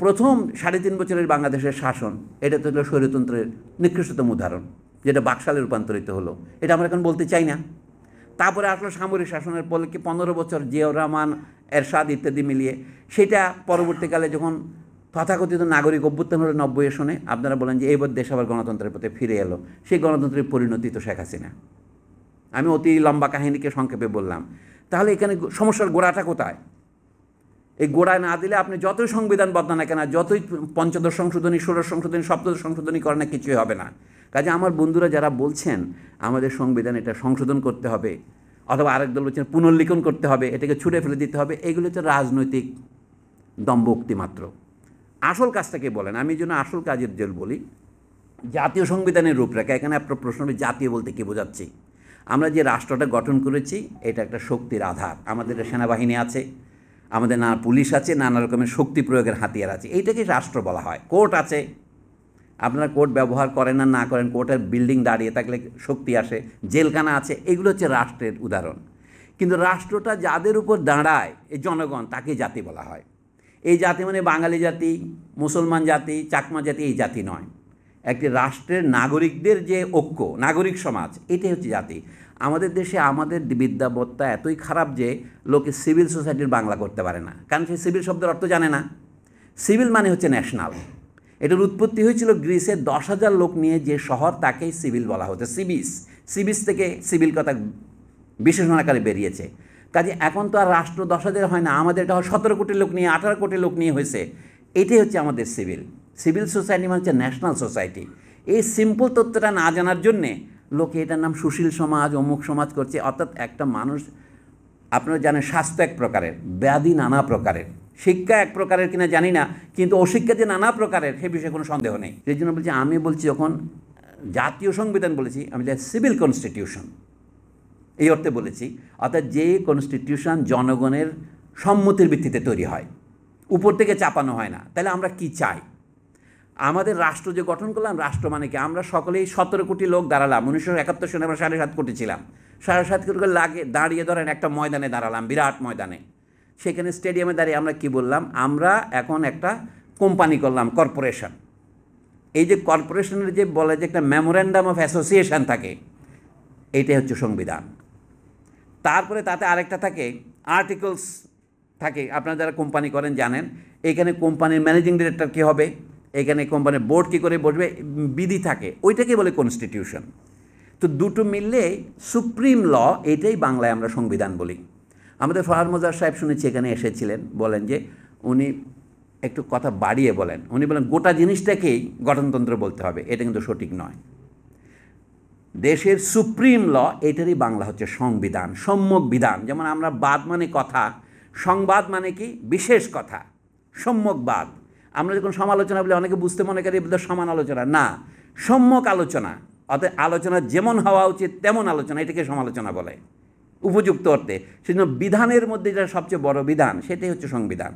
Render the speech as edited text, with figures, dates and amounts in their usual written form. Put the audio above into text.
প্রথম ৩.৫ বছরের বাংলাদেশের শাসন, এটা তো হলো স্বৈরতন্ত্রের নিকৃষ্টতম উদাহরণ, যেটা বাকশালে রূপান্তরিত হলো। এটা আমরা এখন বলতে চাই না। তারপরে আসলো সামরিক শাসনের পরে কি ১৫ বছর জিয়াউর রহমান, এরশাদ ইত্যাদি মিলিয়ে, সেটা পরবর্তীকালে যখন তথাকথিত নাগরিক অভ্যুত্থান হলো ৯০ সনে, আপনারা বলেন যে এইবার দেশ আবার গণতন্ত্রের পথে ফিরে এলো। সেই গণতন্ত্রের পরিণতি তো শেখ হাসিনা। আমি অতি লম্বা কাহিনীকে সংক্ষেপে বললাম। তাহলে এখানে সমস্যার গোড়াটা কোথায়? এই গোড়ায় না দিলে আপনি যতই সংবিধান বদলান না কেন, যতই পঞ্চদশ সংশোধনী, ষোড়শ সংশোধনী, সপ্তদশ সংশোধনী করেন না, কিছুই হবে না। কাজে আমার বন্ধুরা যারা বলছেন আমাদের সংবিধান এটা সংশোধন করতে হবে, অথবা আরেক দল বলছেন পুনর্লিখন করতে হবে, এটাকে ছুঁড়ে ফেলে দিতে হবে, এগুলো তো রাজনৈতিক দম্ভোক্তি মাত্র। আসল কাজটাকে বলেন। আমি এই জন্য আসল কাজের জন্য বলি জাতীয় সংবিধানের রূপরেখা। এখানে আপনার প্রশ্ন হবে জাতীয় বলতে কী বোঝাচ্ছি। আমরা যে রাষ্ট্রটা গঠন করেছি এটা একটা শক্তির আধার। আমাদের সেনাবাহিনী আছে, আমাদের নানা পুলিশ আছে, নানা রকমের শক্তি প্রয়োগের হাতিয়ার আছে, এইটাকে রাষ্ট্র বলা হয়। কোর্ট আছে, আপনারা কোর্ট ব্যবহার করেন না করেন, কোর্টের বিল্ডিং দাঁড়িয়ে থাকলে শক্তি আসে, জেলখানা আছে, এগুলো হচ্ছে রাষ্ট্রের উদাহরণ। কিন্তু রাষ্ট্রটা যাদের উপর দাঁড়ায়, এই জনগণ, তাকে জাতি বলা হয়। এই জাতি মানে বাঙালি জাতি, মুসলমান জাতি, চাকমা জাতি, এই জাতি নয়। একটি রাষ্ট্রের নাগরিকদের যে ঐক্য, নাগরিক সমাজ, এটাই হচ্ছে জাতি। আমাদের দেশে আমাদের বিদ্যাবত্তা এতই খারাপ যে লোকে সিভিল সোসাইটির বাংলা করতে পারে না, কারণ সে সিভিল শব্দের অর্থ জানে না। সিভিল মানে হচ্ছে ন্যাশনাল। এটার উৎপত্তি হয়েছিল গ্রিসে ১০,০০০ লোক নিয়ে যে শহর, তাকেই সিভিল বলা হতো, সিবিস। সিবিস থেকে সিভিল কথা বিশেষণ আকারে বেরিয়েছে। কাজে এখন তো আর রাষ্ট্র ১০,০০০ হয় না, আমাদের এটা ১৭ কোটি লোক নিয়ে, ১৮ কোটি লোক নিয়ে হয়েছে। এটাই হচ্ছে আমাদের সিভিল। সিভিল সোসাইটি মানে হচ্ছে ন্যাশনাল সোসাইটি। এই সিম্পল তথ্যটা না জানার জন্যে লোকে এটার নাম সুশীল সমাজ, অমুক সমাজ করছে। অর্থাৎ একটা মানুষ, আপনারা জানেন স্বাস্থ্য এক প্রকারের, ব্যাধি নানা প্রকারের, শিক্ষা এক প্রকারের কিনা জানি না, কিন্তু অশিক্ষা যে নানা প্রকারের সে বিষয়ে কোনো সন্দেহ নেই। সেই জন্য বলছি, আমি বলছি যখন জাতীয় সংবিধান বলেছি, আমি সিভিল কনস্টিটিউশন এই অর্থে বলেছি। অর্থাৎ যে কনস্টিটিউশন জনগণের সম্মতির ভিত্তিতে তৈরি হয়, উপর থেকে চাপানো হয় না। তাহলে আমরা কি চাই? আমাদের রাষ্ট্র যে গঠন করলাম, রাষ্ট্র মানে কি? আমরা সকলেই ১৭ কোটি লোক দাঁড়ালাম। ১৯৭১ সনে আমরা ৭.৫ কোটি ছিলাম। ৭.৫ কোটি লাগে দাঁড়িয়ে ধরেন একটা ময়দানে দাঁড়ালাম, বিরাট ময়দানে। সেখানে স্টেডিয়ামে দাঁড়িয়ে আমরা কি বললাম? আমরা এখন একটা কোম্পানি করলাম, কর্পোরেশন। এই যে কর্পোরেশনের যে বলে যে একটা মেমোরেন্ডাম অফ অ্যাসোসিয়েশন থাকে, এইটাই হচ্ছে সংবিধান। তারপরে তাতে আরেকটা থাকে, আর্টিকেলস থাকে। আপনারা যারা কোম্পানি করেন জানেন, এখানে কোম্পানির ম্যানেজিং ডিরেক্টর কী হবে, এখানে কোম্পানির বোর্ড কী করে বসবে, বিধি থাকে, ওইটাকে বলে কনস্টিটিউশন। তো দুটো মিললে সুপ্রিম ল, এটাই বাংলায় আমরা সংবিধান বলি। আমাদের ফরহাদ মোজার সাহেব শুনেছি এখানে এসেছিলেন, বলেন যে উনি একটু কথা বাড়িয়ে বলেন, উনি বলেন গোটা জিনিসটাকেই গঠনতন্ত্র বলতে হবে। এটা কিন্তু সঠিক নয়। দেশের সুপ্রিম ল, এটারই বাংলা হচ্ছে সংবিধান, সম্যক বিধান। যেমন আমরা বাদ মানে কথা, সংবাদ মানে কি? বিশেষ কথা, সম্যক বাদ। আমরা যখন সমালোচনা বলি, অনেকে বুঝতে মনে করি এগুলো সমান আলোচনা, না, সম্যক আলোচনা। অর্থাৎ আলোচনা যেমন হওয়া উচিত তেমন আলোচনা, এটাকে সমালোচনা বলে উপযুক্ত অর্থে। সেজন্য বিধানের মধ্যে যেটা সবচেয়ে বড় বিধান, সেটাই হচ্ছে সংবিধান।